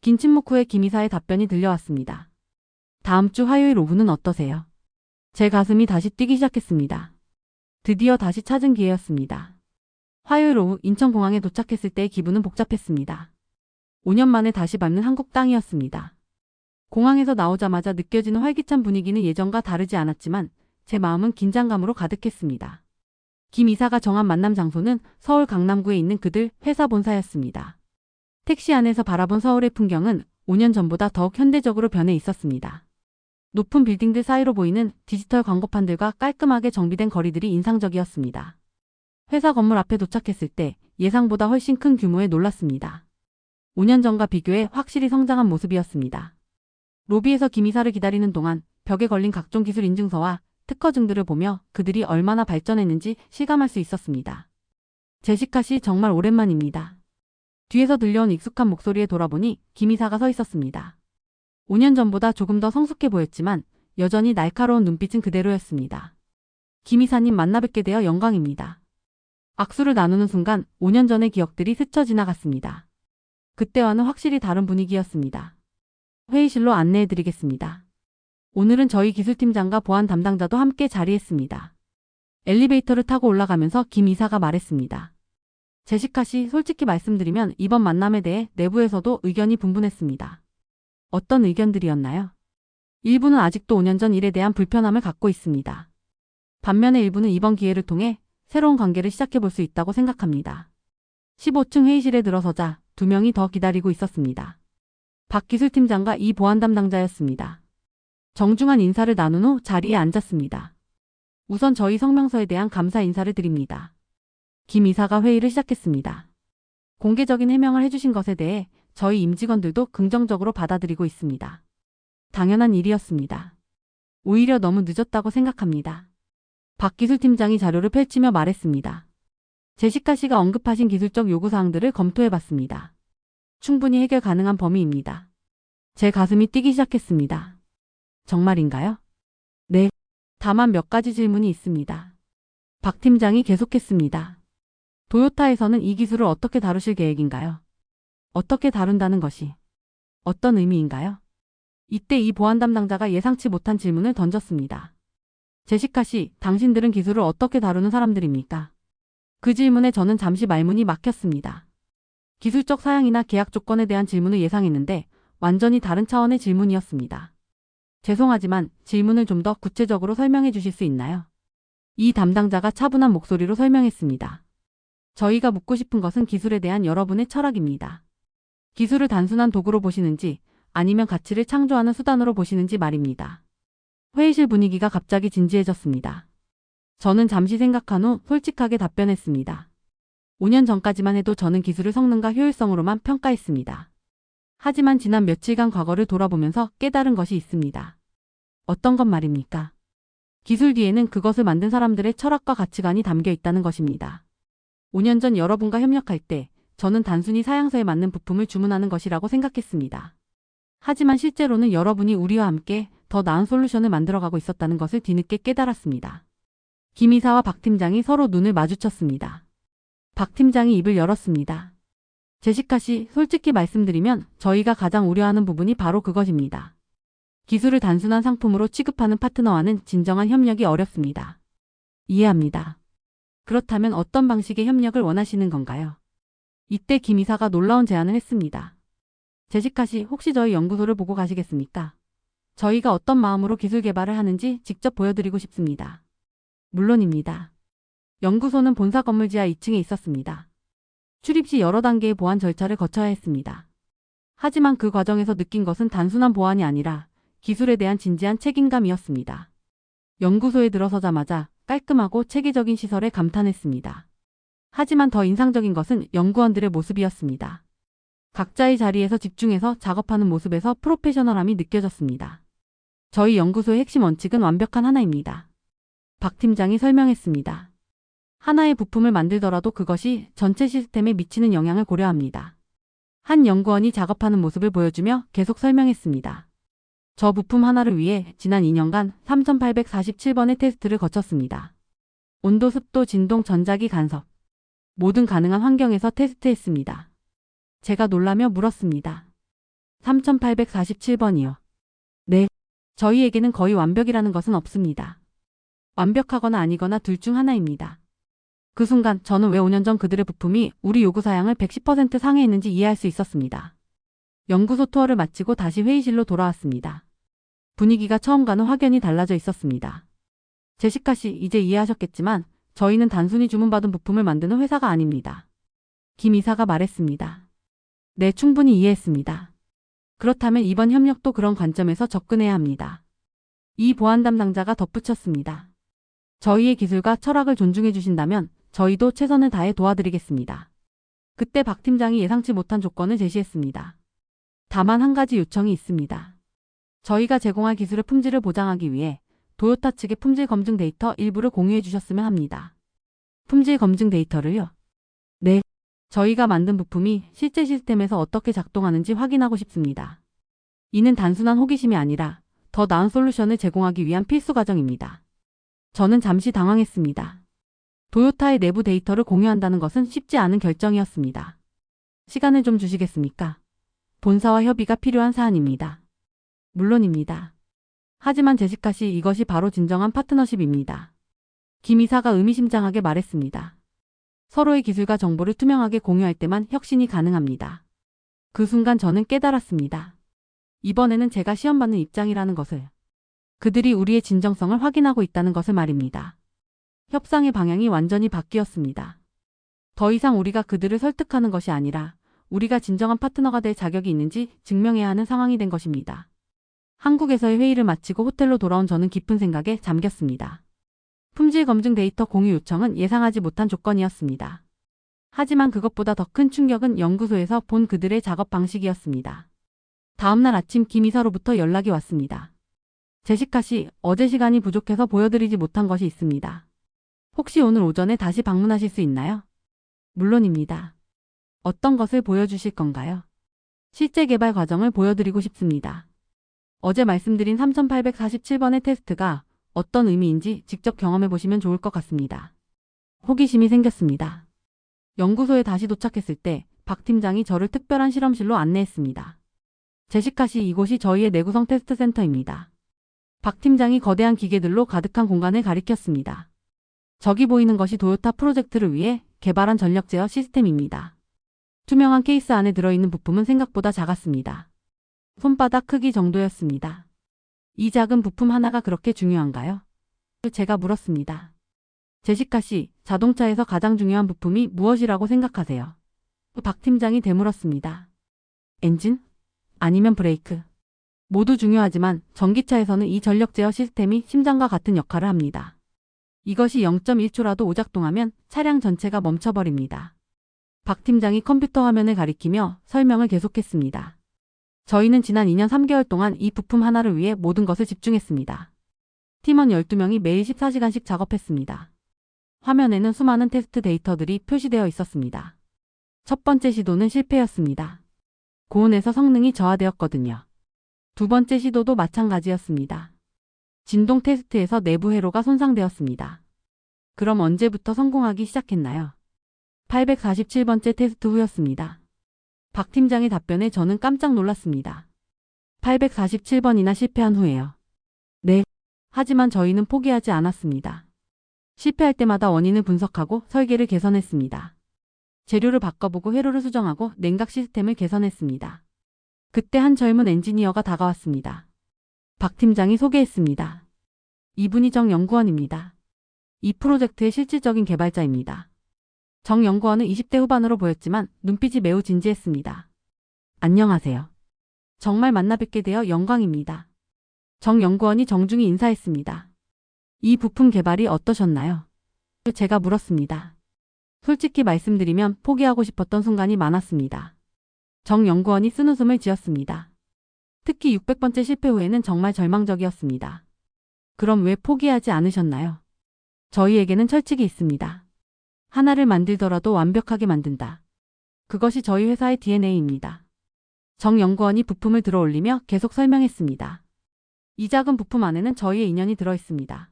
긴 침묵 후에 김 이사의 답변이 들려왔습니다. 다음 주 화요일 오후는 어떠세요? 제 가슴이 다시 뛰기 시작했습니다. 드디어 다시 찾은 기회였습니다. 화요일 오후 인천공항에 도착했을 때의 기분은 복잡했습니다. 5년 만에 다시 밟는 한국 땅이었습니다. 공항에서 나오자마자 느껴지는 활기찬 분위기는 예전과 다르지 않았지만 제 마음은 긴장감으로 가득했습니다. 김 이사가 정한 만남 장소는 서울 강남구에 있는 그들 회사 본사였습니다. 택시 안에서 바라본 서울의 풍경은 5년 전보다 더욱 현대적으로 변해 있었습니다. 높은 빌딩들 사이로 보이는 디지털 광고판들과 깔끔하게 정비된 거리들이 인상적이었습니다. 회사 건물 앞에 도착했을 때 예상보다 훨씬 큰 규모에 놀랐습니다. 5년 전과 비교해 확실히 성장한 모습이었습니다. 로비에서 김 이사를 기다리는 동안 벽에 걸린 각종 기술 인증서와 특허증들을 보며 그들이 얼마나 발전했는지 실감할 수 있었습니다. 제시카 씨 정말 오랜만입니다. 뒤에서 들려온 익숙한 목소리에 돌아보니 김 이사가 서 있었습니다. 5년 전보다 조금 더 성숙해 보였지만 여전히 날카로운 눈빛은 그대로였습니다. 김 이사님 만나 뵙게 되어 영광입니다. 악수를 나누는 순간 5년 전의 기억들이 스쳐 지나갔습니다. 그때와는 확실히 다른 분위기였습니다. 회의실로 안내해드리겠습니다. 오늘은 저희 기술팀장과 보안 담당자도 함께 자리했습니다. 엘리베이터를 타고 올라가면서 김 이사가 말했습니다. 제시카 씨, 솔직히 말씀드리면 이번 만남에 대해 내부에서도 의견이 분분했습니다. 어떤 의견들이었나요? 일부는 아직도 5년 전 일에 대한 불편함을 갖고 있습니다. 반면에 일부는 이번 기회를 통해 새로운 관계를 시작해볼 수 있다고 생각합니다. 15층 회의실에 들어서자 2명이 더 기다리고 있었습니다. 박 기술팀장과 이 보안 담당자였습니다. 정중한 인사를 나눈 후 자리에 앉았습니다. 우선 저희 성명서에 대한 감사 인사를 드립니다. 김 이사가 회의를 시작했습니다. 공개적인 해명을 해주신 것에 대해 저희 임직원들도 긍정적으로 받아들이고 있습니다. 당연한 일이었습니다. 오히려 너무 늦었다고 생각합니다. 박 기술팀장이 자료를 펼치며 말했습니다. 제시카 씨가 언급하신 기술적 요구사항들을 검토해봤습니다. 충분히 해결 가능한 범위입니다. 제 가슴이 뛰기 시작했습니다. 정말인가요? 네. 다만 몇 가지 질문이 있습니다. 박 팀장이 계속했습니다. 도요타에서는 이 기술을 어떻게 다루실 계획인가요? 어떻게 다룬다는 것이 어떤 의미인가요? 이때 이 보안 담당자가 예상치 못한 질문을 던졌습니다. 제시카 씨, 당신들은 기술을 어떻게 다루는 사람들입니까? 그 질문에 저는 잠시 말문이 막혔습니다. 기술적 사양이나 계약 조건에 대한 질문을 예상했는데 완전히 다른 차원의 질문이었습니다. 죄송하지만 질문을 좀 더 구체적으로 설명해 주실 수 있나요? 이 담당자가 차분한 목소리로 설명했습니다. 저희가 묻고 싶은 것은 기술에 대한 여러분의 철학입니다. 기술을 단순한 도구로 보시는지 아니면 가치를 창조하는 수단으로 보시는지 말입니다. 회의실 분위기가 갑자기 진지해졌습니다. 저는 잠시 생각한 후 솔직하게 답변했습니다. 5년 전까지만 해도 저는 기술을 성능과 효율성으로만 평가했습니다. 하지만 지난 며칠간 과거를 돌아보면서 깨달은 것이 있습니다. 어떤 것 말입니까? 기술 뒤에는 그것을 만든 사람들의 철학과 가치관이 담겨 있다는 것입니다. 5년 전 여러분과 협력할 때 저는 단순히 사양서에 맞는 부품을 주문하는 것이라고 생각했습니다. 하지만 실제로는 여러분이 우리와 함께 더 나은 솔루션을 만들어가고 있었다는 것을 뒤늦게 깨달았습니다. 김 이사와 박 팀장이 서로 눈을 마주쳤습니다. 박 팀장이 입을 열었습니다. 제시카 씨, 솔직히 말씀드리면 저희가 가장 우려하는 부분이 바로 그것입니다. 기술을 단순한 상품으로 취급하는 파트너와는 진정한 협력이 어렵습니다. 이해합니다. 그렇다면 어떤 방식의 협력을 원하시는 건가요? 이때 김 이사가 놀라운 제안을 했습니다. 제시카 씨, 혹시 저희 연구소를 보고 가시겠습니까? 저희가 어떤 마음으로 기술 개발을 하는지 직접 보여드리고 싶습니다. 물론입니다. 연구소는 본사 건물 지하 2층에 있었습니다. 출입 시 여러 단계의 보안 절차를 거쳐야 했습니다. 하지만 그 과정에서 느낀 것은 단순한 보안이 아니라 기술에 대한 진지한 책임감이었습니다. 연구소에 들어서자마자 깔끔하고 체계적인 시설에 감탄했습니다. 하지만 더 인상적인 것은 연구원들의 모습이었습니다. 각자의 자리에서 집중해서 작업하는 모습에서 프로페셔널함이 느껴졌습니다. 저희 연구소의 핵심 원칙은 완벽한 하나입니다. 박 팀장이 설명했습니다. 하나의 부품을 만들더라도 그것이 전체 시스템에 미치는 영향을 고려합니다. 한 연구원이 작업하는 모습을 보여주며 계속 설명했습니다. 저 부품 하나를 위해 지난 2년간 3847번의 테스트를 거쳤습니다. 온도, 습도, 진동, 전자기 간섭. 모든 가능한 환경에서 테스트했습니다. 제가 놀라며 물었습니다. 3847번이요. 네. 저희에게는 거의 완벽이라는 것은 없습니다. 완벽하거나 아니거나 둘 중 하나입니다. 그 순간 저는 왜 5년 전 그들의 부품이 우리 요구사양을 110% 상회했는지 이해할 수 있었습니다. 연구소 투어를 마치고 다시 회의실로 돌아왔습니다. 분위기가 처음과는 확연히 달라져 있었습니다. 제시카 씨, 이제 이해하셨겠지만 저희는 단순히 주문받은 부품을 만드는 회사가 아닙니다. 김 이사가 말했습니다. 네, 충분히 이해했습니다. 그렇다면 이번 협력도 그런 관점에서 접근해야 합니다. 이 보안 담당자가 덧붙였습니다. 저희의 기술과 철학을 존중해 주신다면 저희도 최선을 다해 도와드리겠습니다. 그때 박 팀장이 예상치 못한 조건을 제시했습니다. 다만 한 가지 요청이 있습니다. 저희가 제공할 기술의 품질을 보장하기 위해 도요타 측의 품질 검증 데이터 일부를 공유해 주셨으면 합니다. 품질 검증 데이터를요? 네. 저희가 만든 부품이 실제 시스템에서 어떻게 작동하는지 확인하고 싶습니다. 이는 단순한 호기심이 아니라 더 나은 솔루션을 제공하기 위한 필수 과정입니다. 저는 잠시 당황했습니다. 도요타의 내부 데이터를 공유한다는 것은 쉽지 않은 결정이었습니다. 시간을 좀 주시겠습니까? 본사와 협의가 필요한 사안입니다. 물론입니다. 하지만 제시카 씨, 이것이 바로 진정한 파트너십입니다. 김 이사가 의미심장하게 말했습니다. 서로의 기술과 정보를 투명하게 공유할 때만 혁신이 가능합니다. 그 순간 저는 깨달았습니다. 이번에는 제가 시험받는 입장이라는 것을. 그들이 우리의 진정성을 확인하고 있다는 것을 말입니다. 협상의 방향이 완전히 바뀌었습니다. 더 이상 우리가 그들을 설득하는 것이 아니라 우리가 진정한 파트너가 될 자격이 있는지 증명해야 하는 상황이 된 것입니다. 한국에서의 회의를 마치고 호텔로 돌아온 저는 깊은 생각에 잠겼습니다. 품질 검증 데이터 공유 요청은 예상하지 못한 조건이었습니다. 하지만 그것보다 더 큰 충격은 연구소에서 본 그들의 작업 방식이었습니다. 다음날 아침 김 이사로부터 연락이 왔습니다. 제시카 씨, 어제 시간이 부족해서 보여드리지 못한 것이 있습니다. 혹시 오늘 오전에 다시 방문하실 수 있나요? 물론입니다. 어떤 것을 보여주실 건가요? 실제 개발 과정을 보여드리고 싶습니다. 어제 말씀드린 3847번의 테스트가 어떤 의미인지 직접 경험해 보시면 좋을 것 같습니다. 호기심이 생겼습니다. 연구소에 다시 도착했을 때 박 팀장이 저를 특별한 실험실로 안내했습니다. 제시카 씨, 이곳이 저희의 내구성 테스트 센터입니다. 박 팀장이 거대한 기계들로 가득한 공간을 가리켰습니다. 저기 보이는 것이 도요타 프로젝트를 위해 개발한 전력 제어 시스템입니다. 투명한 케이스 안에 들어있는 부품은 생각보다 작았습니다. 손바닥 크기 정도였습니다. 이 작은 부품 하나가 그렇게 중요한가요? 제가 물었습니다. 제시카 씨, 자동차에서 가장 중요한 부품이 무엇이라고 생각하세요? 박 팀장이 되물었습니다. 엔진? 아니면 브레이크? 모두 중요하지만 전기차에서는 이 전력 제어 시스템이 심장과 같은 역할을 합니다. 이것이 0.1초라도 오작동하면 차량 전체가 멈춰버립니다. 박 팀장이 컴퓨터 화면을 가리키며 설명을 계속했습니다. 저희는 지난 2년 3개월 동안 이 부품 하나를 위해 모든 것을 집중했습니다. 팀원 12명이 매일 14시간씩 작업했습니다. 화면에는 수많은 테스트 데이터들이 표시되어 있었습니다. 첫 번째 시도는 실패였습니다. 고온에서 성능이 저하되었거든요. 두 번째 시도도 마찬가지였습니다. 진동 테스트에서 내부 회로가 손상되었습니다. 그럼 언제부터 성공하기 시작했나요? 847번째 테스트 후였습니다. 박 팀장의 답변에 저는 깜짝 놀랐습니다. 847번이나 실패한 후에요. 네. 하지만 저희는 포기하지 않았습니다. 실패할 때마다 원인을 분석하고 설계를 개선했습니다. 재료를 바꿔보고 회로를 수정하고 냉각 시스템을 개선했습니다. 그때 한 젊은 엔지니어가 다가왔습니다. 박 팀장이 소개했습니다. 이분이 정 연구원입니다. 이 프로젝트의 실질적인 개발자입니다. 정 연구원은 20대 후반으로 보였지만 눈빛이 매우 진지했습니다. 안녕하세요. 정말 만나 뵙게 되어 영광입니다. 정 연구원이 정중히 인사했습니다. 이 부품 개발이 어떠셨나요? 제가 물었습니다. 솔직히 말씀드리면 포기하고 싶었던 순간이 많았습니다. 정 연구원이 쓴웃음을 지었습니다. 특히 600번째 실패 후에는 정말 절망적이었습니다. 그럼 왜 포기하지 않으셨나요? 저희에게는 철칙이 있습니다. 하나를 만들더라도 완벽하게 만든다. 그것이 저희 회사의 DNA입니다. 정 연구원이 부품을 들어 올리며 계속 설명했습니다. 이 작은 부품 안에는 저희의 인연이 들어 있습니다.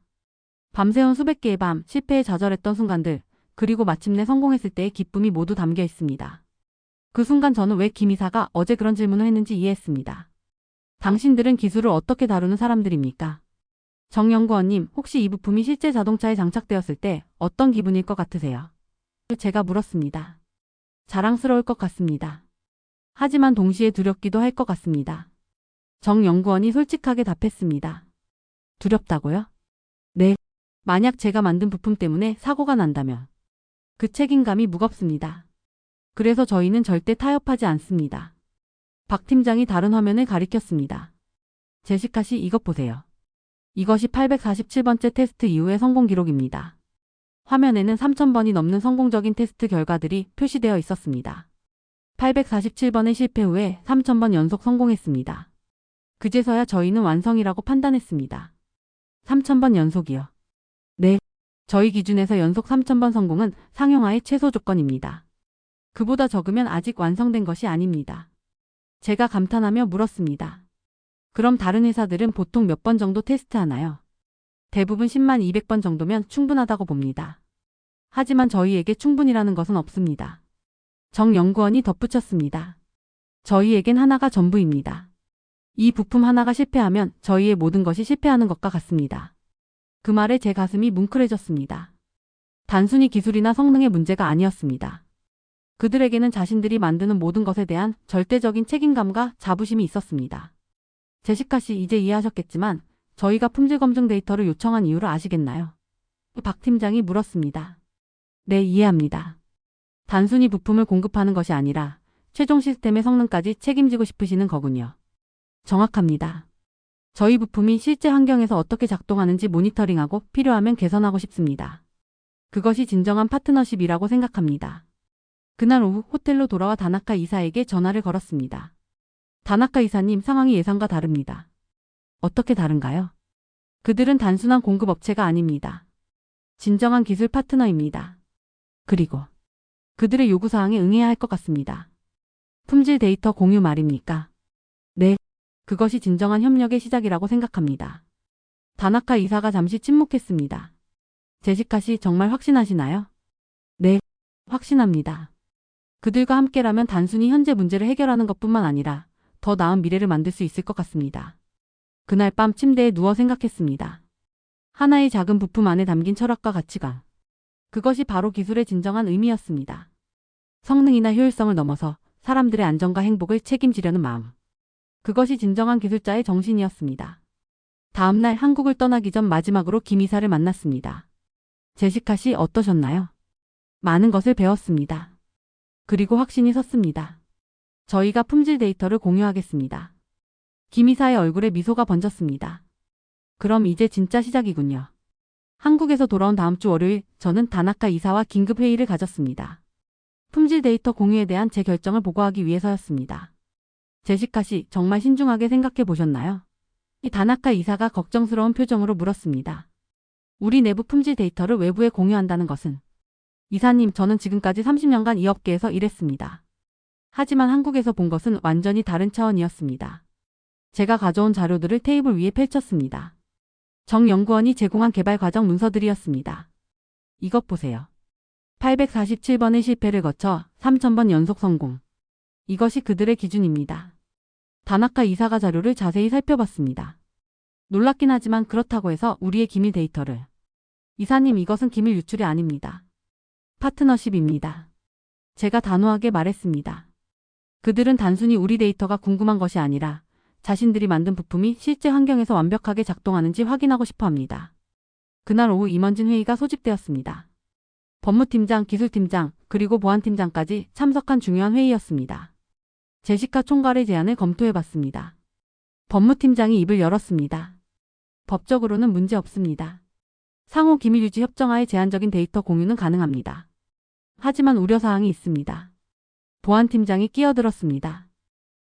밤새운 수백 개의 밤, 실패에 좌절했던 순간들, 그리고 마침내 성공했을 때의 기쁨이 모두 담겨 있습니다. 그 순간 저는 왜 김 이사가 어제 그런 질문을 했는지 이해했습니다. 당신들은 기술을 어떻게 다루는 사람들입니까? 정 연구원님, 혹시 이 부품이 실제 자동차에 장착되었을 때 어떤 기분일 것 같으세요? 제가 물었습니다. 자랑스러울 것 같습니다. 하지만 동시에 두렵기도 할 것 같습니다. 정 연구원이 솔직하게 답했습니다. 두렵다고요? 네. 만약 제가 만든 부품 때문에 사고가 난다면 그 책임감이 무겁습니다. 그래서 저희는 절대 타협하지 않습니다. 박 팀장이 다른 화면을 가리켰습니다. 제시카 씨, 이것 보세요. 이것이 847번째 테스트 이후의 성공 기록입니다. 화면에는 3,000번이 넘는 성공적인 테스트 결과들이 표시되어 있었습니다. 847번의 실패 후에 3,000번 연속 성공했습니다. 그제서야 저희는 완성이라고 판단했습니다. 3,000번 연속이요. 네. 저희 기준에서 연속 3,000번 성공은 상용화의 최소 조건입니다. 그보다 적으면 아직 완성된 것이 아닙니다. 제가 감탄하며 물었습니다. 그럼 다른 회사들은 보통 몇 번 정도 테스트하나요? 대부분 10만 200번 정도면 충분하다고 봅니다. 하지만 저희에게 충분이라는 것은 없습니다. 정 연구원이 덧붙였습니다. 저희에겐 하나가 전부입니다. 이 부품 하나가 실패하면 저희의 모든 것이 실패하는 것과 같습니다. 그 말에 제 가슴이 뭉클해졌습니다. 단순히 기술이나 성능의 문제가 아니었습니다. 그들에게는 자신들이 만드는 모든 것에 대한 절대적인 책임감과 자부심이 있었습니다. 제시카 씨, 이제 이해하셨겠지만 저희가 품질 검증 데이터를 요청한 이유를 아시겠나요? 박 팀장이 물었습니다. 네, 이해합니다. 단순히 부품을 공급하는 것이 아니라 최종 시스템의 성능까지 책임지고 싶으시는 거군요. 정확합니다. 저희 부품이 실제 환경에서 어떻게 작동하는지 모니터링하고 필요하면 개선하고 싶습니다. 그것이 진정한 파트너십이라고 생각합니다. 그날 오후 호텔로 돌아와 다나카 이사에게 전화를 걸었습니다. 다나카 이사님, 상황이 예상과 다릅니다. 어떻게 다른가요? 그들은 단순한 공급업체가 아닙니다. 진정한 기술 파트너입니다. 그리고 그들의 요구사항에 응해야 할 것 같습니다. 품질 데이터 공유 말입니까? 네. 그것이 진정한 협력의 시작이라고 생각합니다. 다나카 이사가 잠시 침묵했습니다. 제시카 씨, 정말 확신하시나요? 네, 확신합니다. 그들과 함께라면 단순히 현재 문제를 해결하는 것뿐만 아니라 더 나은 미래를 만들 수 있을 것 같습니다. 그날 밤 침대에 누워 생각했습니다. 하나의 작은 부품 안에 담긴 철학과 가치관. 그것이 바로 기술의 진정한 의미였습니다. 성능이나 효율성을 넘어서 사람들의 안전과 행복을 책임지려는 마음. 그것이 진정한 기술자의 정신이었습니다. 다음 날 한국을 떠나기 전 마지막으로 김 이사를 만났습니다. 제시카 씨, 어떠셨나요? 많은 것을 배웠습니다. 그리고 확신이 섰습니다. 저희가 품질 데이터를 공유하겠습니다. 김 이사의 얼굴에 미소가 번졌습니다. 그럼 이제 진짜 시작이군요. 한국에서 돌아온 다음 주 월요일, 저는 다나카 이사와 긴급 회의를 가졌습니다. 품질 데이터 공유에 대한 제 결정을 보고하기 위해서였습니다. 제시카 씨, 정말 신중하게 생각해 보셨나요? 이 다나카 이사가 걱정스러운 표정으로 물었습니다. 우리 내부 품질 데이터를 외부에 공유한다는 것은. 이사님, 저는 지금까지 30년간 이 업계에서 일했습니다. 하지만 한국에서 본 것은 완전히 다른 차원이었습니다. 제가 가져온 자료들을 테이블 위에 펼쳤습니다. 정 연구원이 제공한 개발 과정 문서들이었습니다. 이것 보세요. 847번의 실패를 거쳐 3,000번 연속 성공. 이것이 그들의 기준입니다. 다나카 이사가 자료를 자세히 살펴봤습니다. 놀랍긴 하지만 그렇다고 해서 우리의 기밀 데이터를. 이사님, 이것은 기밀 유출이 아닙니다. 파트너십입니다. 제가 단호하게 말했습니다. 그들은 단순히 우리 데이터가 궁금한 것이 아니라 자신들이 만든 부품이 실제 환경에서 완벽하게 작동하는지 확인하고 싶어 합니다. 그날 오후 임원진 회의가 소집되었습니다. 법무팀장, 기술팀장, 그리고 보안팀장까지 참석한 중요한 회의였습니다. 제시카 총괄의 제안을 검토해봤습니다. 법무팀장이 입을 열었습니다. 법적으로는 문제 없습니다. 상호 기밀 유지 협정하에 제한적인 데이터 공유는 가능합니다. 하지만 우려사항이 있습니다. 보안팀장이 끼어들었습니다.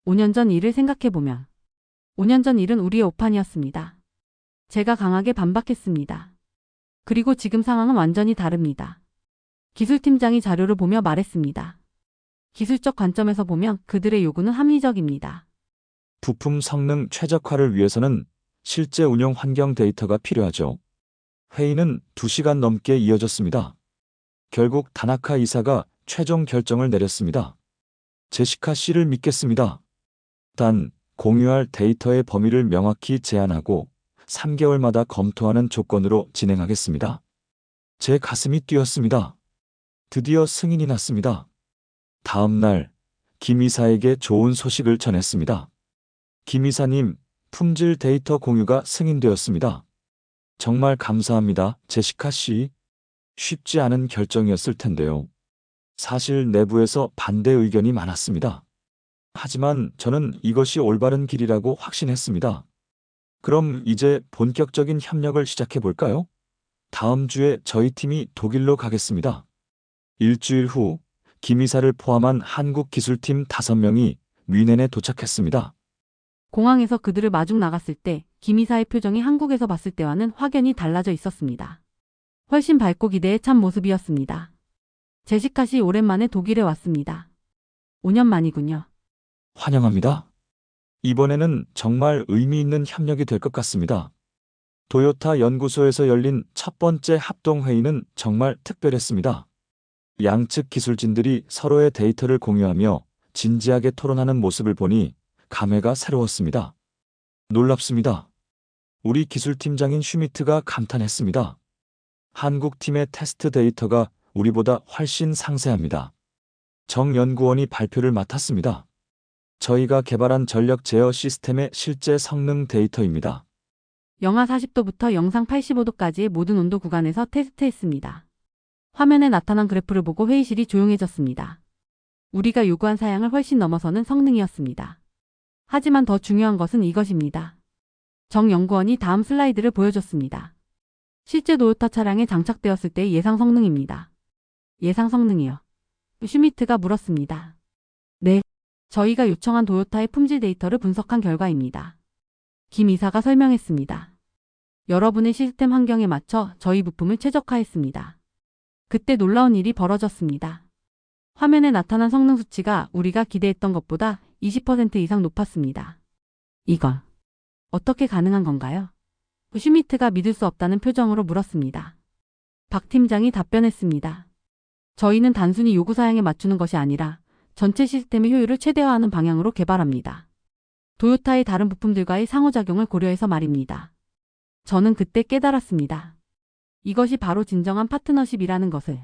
5년 전 일을 생각해보면 5년 전 일은 우리의 오판이었습니다. 제가 강하게 반박했습니다. 그리고 지금 상황은 완전히 다릅니다. 기술팀장이 자료를 보며 말했습니다. 기술적 관점에서 보면 그들의 요구는 합리적입니다. 부품 성능 최적화를 위해서는 실제 운영 환경 데이터가 필요하죠. 회의는 2시간 넘게 이어졌습니다. 결국 다나카 이사가 최종 결정을 내렸습니다. 제시카 씨를 믿겠습니다. 단, 공유할 데이터의 범위를 명확히 제한하고 3개월마다 검토하는 조건으로 진행하겠습니다. 제 가슴이 뛰었습니다. 드디어 승인이 났습니다. 다음 날, 김 이사에게 좋은 소식을 전했습니다. 김 이사님, 품질 데이터 공유가 승인되었습니다. 정말 감사합니다, 제시카 씨. 쉽지 않은 결정이었을 텐데요. 사실 내부에서 반대 의견이 많았습니다. 하지만 저는 이것이 올바른 길이라고 확신했습니다. 그럼 이제 본격적인 협력을 시작해 볼까요? 다음 주에 저희 팀이 독일로 가겠습니다. 일주일 후 김이사를 포함한 한국 기술팀 5명이 뮌헨에 도착했습니다. 공항에서 그들을 마중 나갔을 때 김이사의 표정이 한국에서 봤을 때와는 확연히 달라져 있었습니다. 훨씬 밝고 기대에 찬 모습이었습니다. 제시카 씨 오랜만에 독일에 왔습니다. 5년 만이군요. 환영합니다. 이번에는 정말 의미 있는 협력이 될 것 같습니다. 도요타 연구소에서 열린 첫 번째 합동회의는 정말 특별했습니다. 양측 기술진들이 서로의 데이터를 공유하며 진지하게 토론하는 모습을 보니 감회가 새로웠습니다. 놀랍습니다. 우리 기술팀장인 슈미트가 감탄했습니다. 한국 팀의 테스트 데이터가 우리보다 훨씬 상세합니다. 정 연구원이 발표를 맡았습니다. 저희가 개발한 전력 제어 시스템의 실제 성능 데이터입니다. 영하 40도부터 영상 85도까지의 모든 온도 구간에서 테스트했습니다. 화면에 나타난 그래프를 보고 회의실이 조용해졌습니다. 우리가 요구한 사양을 훨씬 넘어서는 성능이었습니다. 하지만 더 중요한 것은 이것입니다. 정 연구원이 다음 슬라이드를 보여줬습니다. 실제 도요타 차량에 장착되었을 때의 예상 성능입니다. 예상 성능이요? 슈미트가 물었습니다. 네, 저희가 요청한 도요타의 품질 데이터를 분석한 결과입니다. 김 이사가 설명했습니다. 여러분의 시스템 환경에 맞춰 저희 부품을 최적화했습니다. 그때 놀라운 일이 벌어졌습니다. 화면에 나타난 성능 수치가 우리가 기대했던 것보다 20% 이상 높았습니다. 이건 어떻게 가능한 건가요? 슈미트가 믿을 수 없다는 표정으로 물었습니다. 박 팀장이 답변했습니다. 저희는 단순히 요구사양에 맞추는 것이 아니라 전체 시스템의 효율을 최대화하는 방향으로 개발합니다. 도요타의 다른 부품들과의 상호작용을 고려해서 말입니다. 저는 그때 깨달았습니다. 이것이 바로 진정한 파트너십이라는 것을.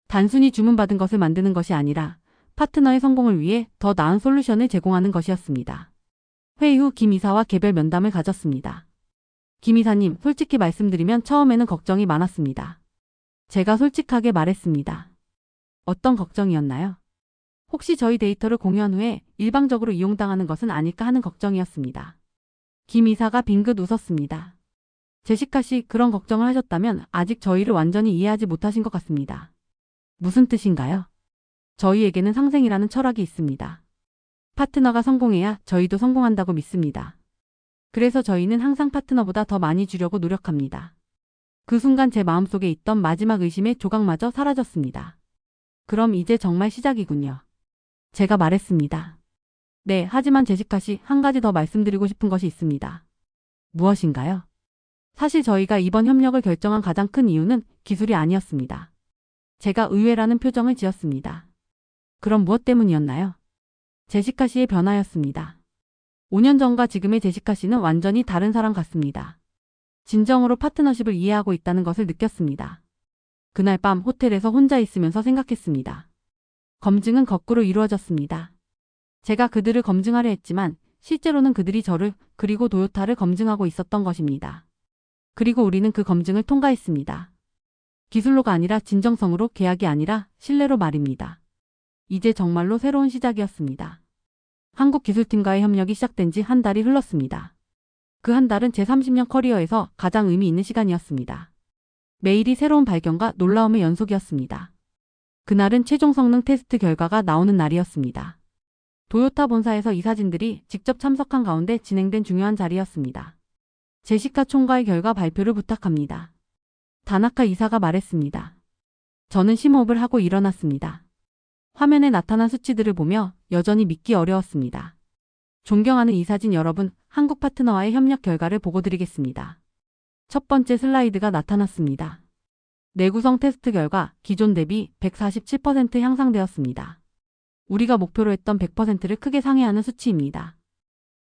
단순히 주문받은 것을 만드는 것이 아니라 파트너의 성공을 위해 더 나은 솔루션을 제공하는 것이었습니다. 회의 후 김 이사와 개별 면담을 가졌습니다. 김 이사님, 솔직히 말씀드리면 처음에는 걱정이 많았습니다. 제가 솔직하게 말했습니다. 어떤 걱정이었나요? 혹시 저희 데이터를 공유한 후에 일방적으로 이용당하는 것은 아닐까 하는 걱정이었습니다. 김 이사가 빙긋 웃었습니다. 제시카 씨, 그런 걱정을 하셨다면 아직 저희를 완전히 이해하지 못하신 것 같습니다. 무슨 뜻인가요? 저희에게는 상생이라는 철학이 있습니다. 파트너가 성공해야 저희도 성공한다고 믿습니다. 그래서 저희는 항상 파트너보다 더 많이 주려고 노력합니다. 그 순간 제 마음속에 있던 마지막 의심의 조각마저 사라졌습니다. 그럼 이제 정말 시작이군요. 제가 말했습니다. 네, 하지만 제시카 씨, 한 가지 더 말씀드리고 싶은 것이 있습니다. 무엇인가요? 사실 저희가 이번 협력을 결정한 가장 큰 이유는 기술이 아니었습니다. 제가 의외라는 표정을 지었습니다. 그럼 무엇 때문이었나요? 제시카 씨의 변화였습니다. 5년 전과 지금의 제시카 씨는 완전히 다른 사람 같습니다. 진정으로 파트너십을 이해하고 있다는 것을 느꼈습니다. 그날 밤 호텔에서 혼자 있으면서 생각했습니다. 검증은 거꾸로 이루어졌습니다. 제가 그들을 검증하려 했지만 실제로는 그들이 저를 그리고 도요타를 검증하고 있었던 것입니다. 그리고 우리는 그 검증을 통과했습니다. 기술로가 아니라 진정성으로, 계약이 아니라 신뢰로 말입니다. 이제 정말로 새로운 시작이었습니다. 한국 기술팀과의 협력이 시작된 지 한 달이 흘렀습니다. 그 한 달은 제 30년 커리어에서 가장 의미 있는 시간이었습니다. 매일이 새로운 발견과 놀라움의 연속이었습니다. 그날은 최종 성능 테스트 결과가 나오는 날이었습니다. 도요타 본사에서 이사진들이 직접 참석한 가운데 진행된 중요한 자리였습니다. 제시카 총괄 결과 발표를 부탁합니다. 다나카 이사가 말했습니다. 저는 심호흡을 하고 일어났습니다. 화면에 나타난 수치들을 보며 여전히 믿기 어려웠습니다. 존경하는 이사진 여러분, 한국 파트너와의 협력 결과를 보고드리겠습니다. 첫 번째 슬라이드가 나타났습니다. 내구성 테스트 결과 기존 대비 147% 향상되었습니다. 우리가 목표로 했던 100%를 크게 상회하는 수치입니다.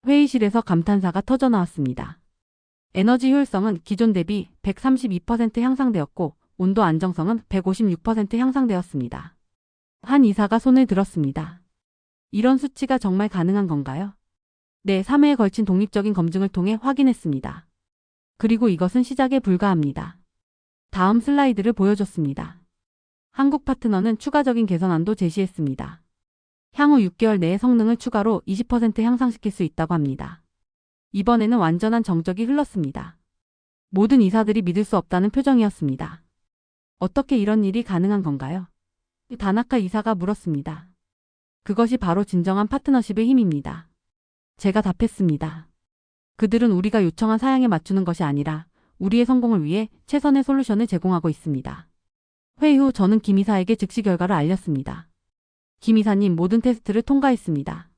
회의실에서 감탄사가 터져나왔습니다. 에너지 효율성은 기존 대비 132% 향상되었고 온도 안정성은 156% 향상되었습니다. 한 이사가 손을 들었습니다. 이런 수치가 정말 가능한 건가요? 네, 3회에 걸친 독립적인 검증을 통해 확인했습니다. 그리고 이것은 시작에 불과합니다. 다음 슬라이드를 보여줬습니다. 한국 파트너는 추가적인 개선안도 제시했습니다. 향후 6개월 내에 성능을 추가로 20% 향상시킬 수 있다고 합니다. 이번에는 완전한 정적이 흘렀습니다. 모든 이사들이 믿을 수 없다는 표정이었습니다. 어떻게 이런 일이 가능한 건가요? 다나카 이사가 물었습니다. 그것이 바로 진정한 파트너십의 힘입니다. 제가 답했습니다. 그들은 우리가 요청한 사양에 맞추는 것이 아니라 우리의 성공을 위해 최선의 솔루션을 제공하고 있습니다. 회의 후 저는 김 이사에게 즉시 결과를 알렸습니다. 김 이사님, 모든 테스트를 통과했습니다.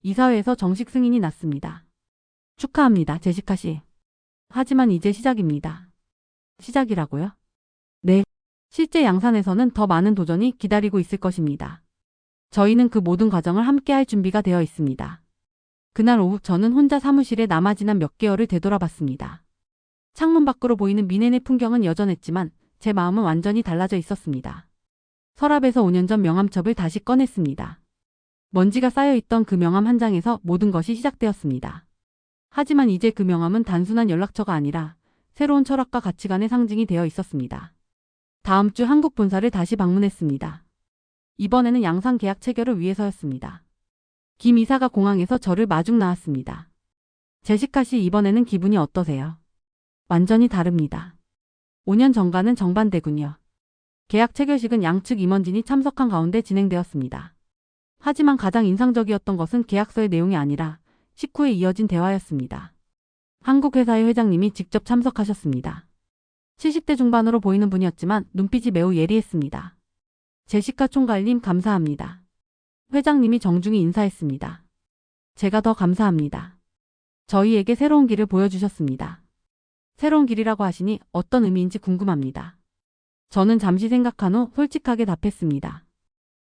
이사회에서 정식 승인이 났습니다. 축하합니다, 제시카 씨. 하지만 이제 시작입니다. 시작이라고요? 네. 실제 양산에서는 더 많은 도전이 기다리고 있을 것입니다. 저희는 그 모든 과정을 함께 할 준비가 되어 있습니다. 그날 오후 저는 혼자 사무실에 남아 지난 몇 개월을 되돌아봤습니다. 창문 밖으로 보이는 미네네 풍경은 여전했지만 제 마음은 완전히 달라져 있었습니다. 서랍에서 5년 전 명함첩을 다시 꺼냈습니다. 먼지가 쌓여있던 그 명함 한 장에서 모든 것이 시작되었습니다. 하지만 이제 그 명함은 단순한 연락처가 아니라 새로운 철학과 가치관의 상징이 되어 있었습니다. 다음 주 한국 본사를 다시 방문했습니다. 이번에는 양산 계약 체결을 위해서였습니다. 김 이사가 공항에서 저를 마중 나왔습니다. 제시카 씨, 이번에는 기분이 어떠세요? 완전히 다릅니다. 5년 전과는 정반대군요. 계약 체결식은 양측 임원진이 참석한 가운데 진행되었습니다. 하지만 가장 인상적이었던 것은 계약서의 내용이 아니라 식후에 이어진 대화였습니다. 한국 회사의 회장님이 직접 참석하셨습니다. 70대 중반으로 보이는 분이었지만 눈빛이 매우 예리했습니다. 제시카 총괄님, 감사합니다. 회장님이 정중히 인사했습니다. 제가 더 감사합니다. 저희에게 새로운 길을 보여주셨습니다. 새로운 길이라고 하시니 어떤 의미인지 궁금합니다. 저는 잠시 생각한 후 솔직하게 답했습니다.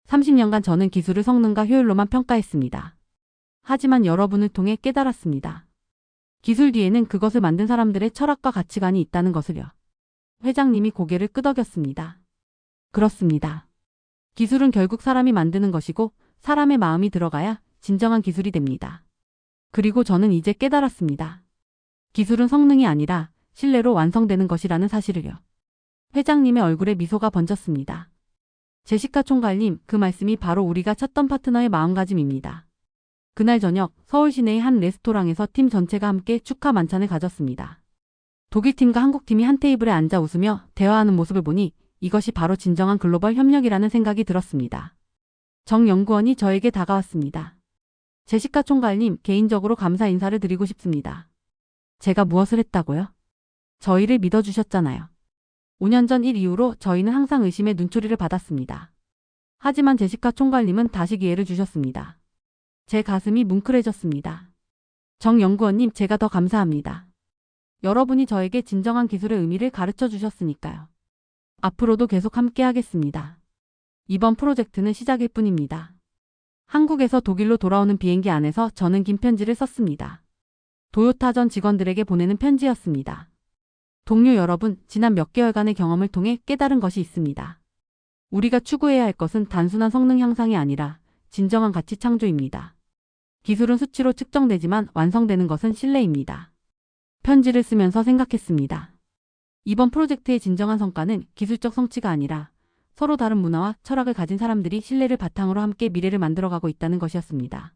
30년간 저는 기술을 성능과 효율로만 평가했습니다. 하지만 여러분을 통해 깨달았습니다. 기술 뒤에는 그것을 만든 사람들의 철학과 가치관이 있다는 것을요. 회장님이 고개를 끄덕였습니다. 그렇습니다. 기술은 결국 사람이 만드는 것이고 사람의 마음이 들어가야 진정한 기술이 됩니다. 그리고 저는 이제 깨달았습니다. 기술은 성능이 아니라 신뢰로 완성되는 것이라는 사실을요. 회장님의 얼굴에 미소가 번졌습니다. 제시카 총괄님, 그 말씀이 바로 우리가 찾던 파트너의 마음가짐입니다. 그날 저녁 서울 시내의 한 레스토랑에서 팀 전체가 함께 축하 만찬을 가졌습니다. 독일팀과 한국팀이 한 테이블에 앉아 웃으며 대화하는 모습을 보니 이것이 바로 진정한 글로벌 협력이라는 생각이 들었습니다. 정 연구원이 저에게 다가왔습니다. 제시카 총괄님, 개인적으로 감사 인사를 드리고 싶습니다. 제가 무엇을 했다고요? 저희를 믿어주셨잖아요. 5년 전 일 이후로 저희는 항상 의심의 눈초리를 받았습니다. 하지만 제시카 총괄님은 다시 기회를 주셨습니다. 제 가슴이 뭉클해졌습니다. 정 연구원님, 제가 더 감사합니다. 여러분이 저에게 진정한 기술의 의미를 가르쳐 주셨으니까요. 앞으로도 계속 함께 하겠습니다. 이번 프로젝트는 시작일 뿐입니다. 한국에서 독일로 돌아오는 비행기 안에서 저는 긴 편지를 썼습니다. 도요타 전 직원들에게 보내는 편지였습니다. 동료 여러분, 지난 몇 개월간의 경험을 통해 깨달은 것이 있습니다. 우리가 추구해야 할 것은 단순한 성능 향상이 아니라 진정한 가치 창조입니다. 기술은 수치로 측정되지만 완성되는 것은 신뢰입니다. 편지를 쓰면서 생각했습니다. 이번 프로젝트의 진정한 성과는 기술적 성취가 아니라 서로 다른 문화와 철학을 가진 사람들이 신뢰를 바탕으로 함께 미래를 만들어가고 있다는 것이었습니다.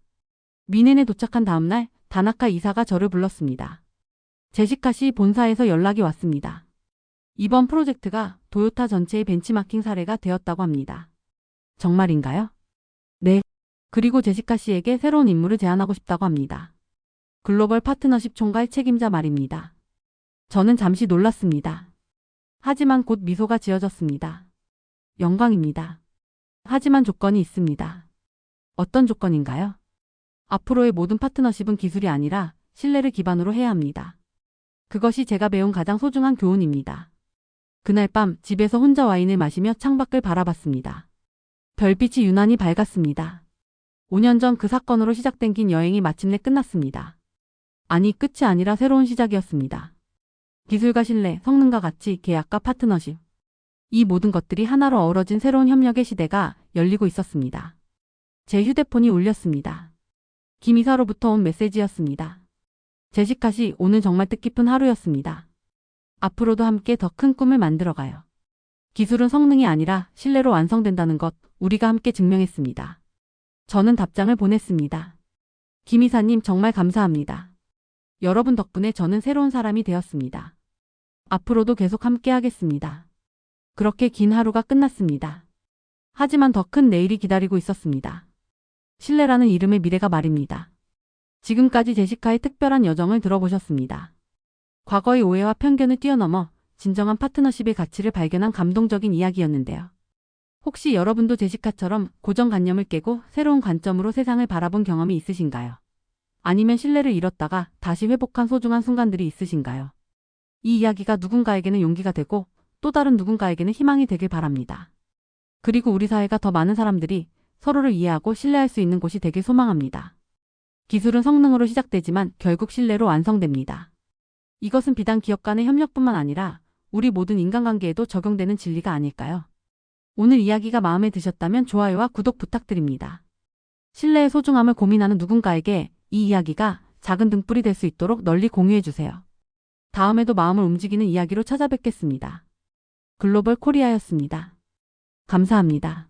미넨에 도착한 다음 날 다나카 이사가 저를 불렀습니다. 제시카 씨, 본사에서 연락이 왔습니다. 이번 프로젝트가 도요타 전체의 벤치마킹 사례가 되었다고 합니다. 정말인가요? 네. 그리고 제시카 씨에게 새로운 임무를 제안하고 싶다고 합니다. 글로벌 파트너십 총괄 책임자 말입니다. 저는 잠시 놀랐습니다. 하지만 곧 미소가 지어졌습니다. 영광입니다. 하지만 조건이 있습니다. 어떤 조건인가요? 앞으로의 모든 파트너십은 기술이 아니라 신뢰를 기반으로 해야 합니다. 그것이 제가 배운 가장 소중한 교훈입니다. 그날 밤 집에서 혼자 와인을 마시며 창밖을 바라봤습니다. 별빛이 유난히 밝았습니다. 5년 전 그 사건으로 시작된 긴 여행이 마침내 끝났습니다. 아니, 끝이 아니라 새로운 시작이었습니다. 기술과 신뢰, 성능과 가치, 계약과 파트너십. 이 모든 것들이 하나로 어우러진 새로운 협력의 시대가 열리고 있었습니다. 제 휴대폰이 울렸습니다. 김 이사로부터 온 메시지였습니다. 제시카 씨, 오늘 정말 뜻깊은 하루였습니다. 앞으로도 함께 더 큰 꿈을 만들어가요. 기술은 성능이 아니라 신뢰로 완성된다는 것, 우리가 함께 증명했습니다. 저는 답장을 보냈습니다. 김 이사님, 정말 감사합니다. 여러분 덕분에 저는 새로운 사람이 되었습니다. 앞으로도 계속 함께 하겠습니다. 그렇게 긴 하루가 끝났습니다. 하지만 더 큰 내일이 기다리고 있었습니다. 신뢰라는 이름의 미래가 말입니다. 지금까지 제시카의 특별한 여정을 들어보셨습니다. 과거의 오해와 편견을 뛰어넘어 진정한 파트너십의 가치를 발견한 감동적인 이야기였는데요. 혹시 여러분도 제시카처럼 고정관념을 깨고 새로운 관점으로 세상을 바라본 경험이 있으신가요? 아니면 신뢰를 잃었다가 다시 회복한 소중한 순간들이 있으신가요? 이 이야기가 누군가에게는 용기가 되고 또 다른 누군가에게는 희망이 되길 바랍니다. 그리고 우리 사회가 더 많은 사람들이 서로를 이해하고 신뢰할 수 있는 곳이 되길 소망합니다. 기술은 성능으로 시작되지만 결국 신뢰로 완성됩니다. 이것은 비단 기업 간의 협력뿐만 아니라 우리 모든 인간관계에도 적용되는 진리가 아닐까요? 오늘 이야기가 마음에 드셨다면 좋아요와 구독 부탁드립니다. 신뢰의 소중함을 고민하는 누군가에게 이 이야기가 작은 등불이 될 수 있도록 널리 공유해주세요. 다음에도 마음을 움직이는 이야기로 찾아뵙겠습니다. 글로벌 코리아였습니다. 감사합니다.